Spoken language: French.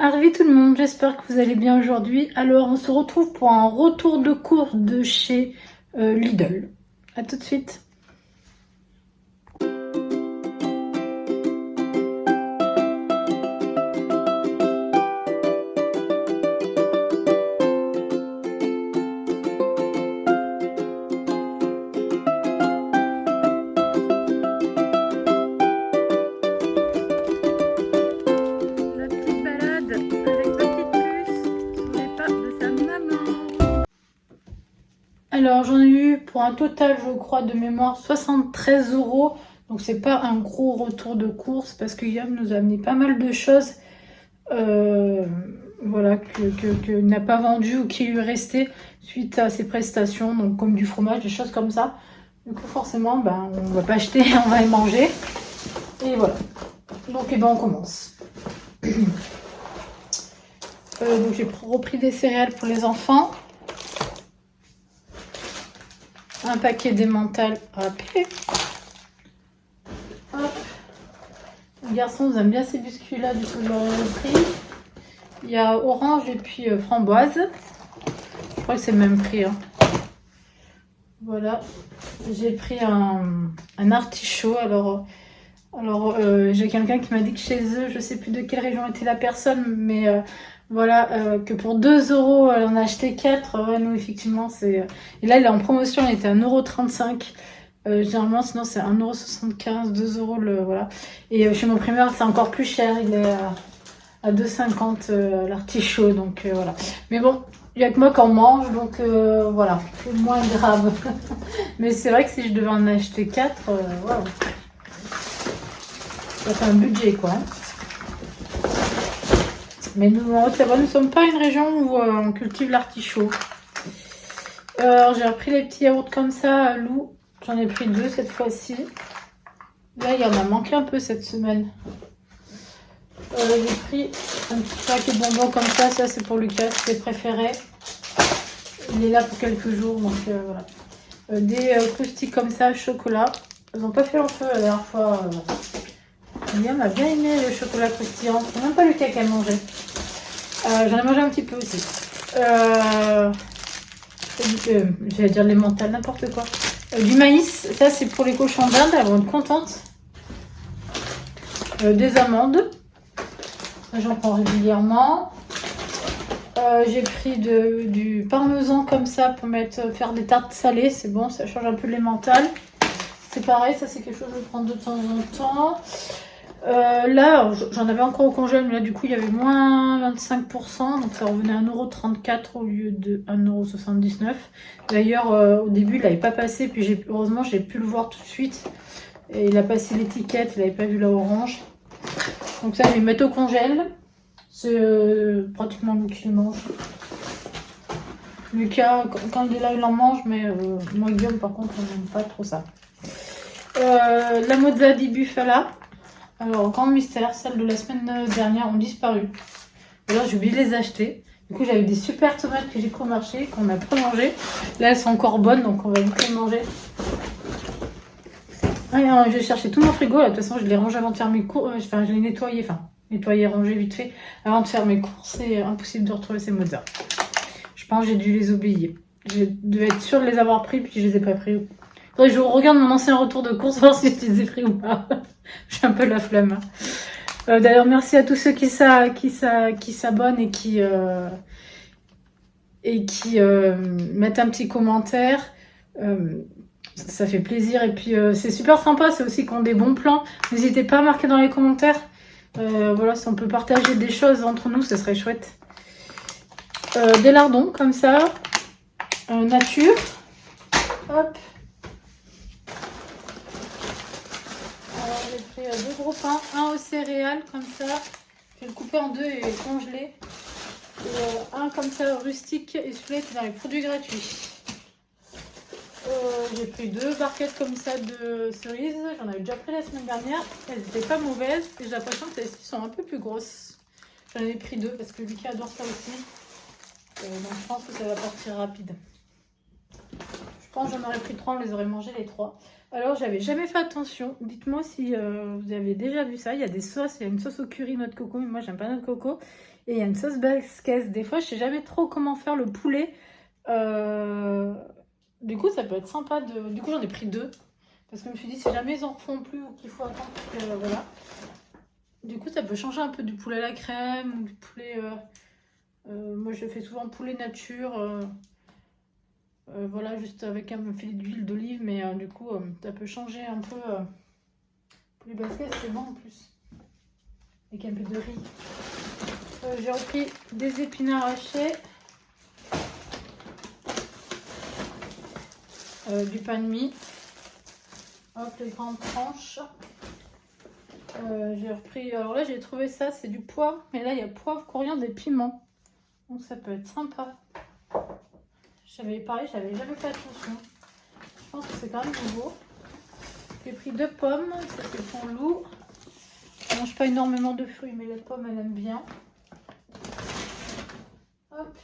Arrivé tout le monde, j'espère que vous allez bien aujourd'hui. Alors on se retrouve pour un retour de course de chez Lidl. A tout de suite. Alors j'en ai eu pour un total, je crois, de mémoire 73 €. Donc c'est pas un gros retour de course parce que Guillaume nous a amené pas mal de choses voilà, que n'a pas vendu ou qui lui restait suite à ses prestations, donc comme du fromage, des choses comme ça. Du coup forcément on va pas acheter, on va les manger. Et voilà. Donc on commence. Donc j'ai repris des céréales pour les enfants. Un paquet d'emmental râpé. Hop. Les garçons aiment bien ces biscuits-là, du coup j'aurais pris. Il y a orange et puis framboise. Je crois que c'est le même prix. Hein. Voilà. J'ai pris un artichaut. Alors j'ai quelqu'un qui m'a dit que chez eux, je sais plus de quelle région était la personne, mais voilà, que pour 2 €, elle en a acheté 4. Ouais, nous, effectivement, c'est. Et là, il est en promotion, il était à 1,35 €. Généralement, sinon, c'est 1,75 €, 2 € voilà. Et chez mon primeur, c'est encore plus cher, il est à 2,50 € l'artichaut, donc voilà. Mais bon, il n'y a que moi qui en mange, donc voilà, c'est moins grave. Mais c'est vrai que si je devais en acheter 4, waouh. Ça fait un budget quoi. Mais nous, en Haute-Savoie, nous ne sommes pas une région où on cultive l'artichaut. Alors j'ai repris les petits yaourts comme ça à Lou. J'en ai pris 2 cette fois-ci. Là il y en a manqué un peu cette semaine. J'ai pris un petit paquet de bonbons comme ça. Ça c'est pour Lucas, ses préférés. Il est là pour quelques jours, donc voilà. Des croustilles comme ça, chocolat. Ils n'ont pas fait long feu la dernière fois. Guillaume a bien aimé le chocolat croustillant. C'est même pas Lucas qui a mangé. J'en ai mangé un petit peu aussi. J'allais dire les mentales, n'importe quoi. Du maïs, ça c'est pour les cochons d'Inde, elles vont être contentes. Des amandes. J'en prends régulièrement. J'ai pris du parmesan comme ça pour faire des tartes salées. C'est bon, ça change un peu les mentales. C'est pareil, ça c'est quelque chose que je prends de temps en temps. Là, j'en avais encore au congèle, mais là du coup il y avait moins 25%, donc ça revenait à 1,34 € au lieu de 1,79 €. D'ailleurs, au début il n'avait pas passé, puis heureusement j'ai pu le voir tout de suite. Et il a passé l'étiquette, il n'avait pas vu la orange. Donc ça je vais mettre au congèle. C'est pratiquement lui qui le mange. Lucas, quand il est là, il en mange, mais moi Guillaume par contre on n'aime pas trop ça. La mozza di bufala. Alors, grand mystère, celles de la semaine dernière ont disparu. Alors, j'ai oublié de les acheter. Du coup, j'avais des super tomates que j'ai pris au marché, qu'on a pas mangé. Là, elles sont encore bonnes, donc on va vite les manger. Ah, j'ai cherché tout mon frigo. Là, de toute façon, je l'ai rangé avant de faire mes courses. Enfin, je l'ai nettoyé, rangé vite fait. Avant de faire mes courses, c'est impossible de retrouver ces mozzas. Je pense que j'ai dû les oublier. Je devais être sûre de les avoir pris, puis je les ai pas pris. Faudrait que je regarde mon ancien retour de course, voir si je les ai pris ou pas. J'ai un peu la flemme. D'ailleurs, merci à tous ceux qui s'abonnent et qui mettent un petit commentaire. Ça fait plaisir. Et puis, c'est super sympa. C'est aussi qu'on a des bons plans. N'hésitez pas à marquer dans les commentaires. Voilà, si on peut partager des choses entre nous, ce serait chouette. Des lardons, comme ça. Nature. Hop. Alors j'ai pris 2 gros pains, un aux céréales comme ça, je vais le couper en 2 et congeler. Et un comme ça rustique et celui-là était dans les produits gratuits. J'ai pris 2 barquettes comme ça de cerises, j'en avais déjà pris la semaine dernière, elles n'étaient pas mauvaises et j'ai l'impression que celles-ci sont un peu plus grosses. J'en ai pris 2 parce que Lucas adore ça aussi, donc je pense que ça va partir rapide. Je pense que j'en aurais pris 3, on les aurait mangés les 3. Alors, j'avais jamais fait attention. Dites-moi si vous avez déjà vu ça. Il y a des sauces. Il y a une sauce au curry noix de coco, mais moi, j'aime pas noix de coco. Et il y a une sauce basquaise. Des fois, je sais jamais trop comment faire le poulet. Du coup, ça peut être sympa de... Du coup, j'en ai pris 2. Parce que je me suis dit, si jamais ils en refont plus ou qu'il faut attendre que... voilà. Du coup, ça peut changer un peu du poulet à la crème ou du poulet... moi, je fais souvent poulet nature. Voilà, juste avec un filet d'huile d'olive. Mais du coup, ça peut changer un peu. Poulet basquaise, c'est bon en plus. Avec un peu de riz. J'ai repris des épinards hachés. Du pain de mie. Hop, les grandes tranches. J'ai repris... Alors là, j'ai trouvé ça, c'est du poivre. Mais là, il y a poivre, coriandre et piment. Donc ça peut être sympa. Pareil, j'avais jamais fait attention. Je pense que c'est quand même nouveau. J'ai pris 2 pommes. Ça, c'est pour Lou. Elle mange pas énormément de fruits, mais la pomme, elle aime bien. Hop.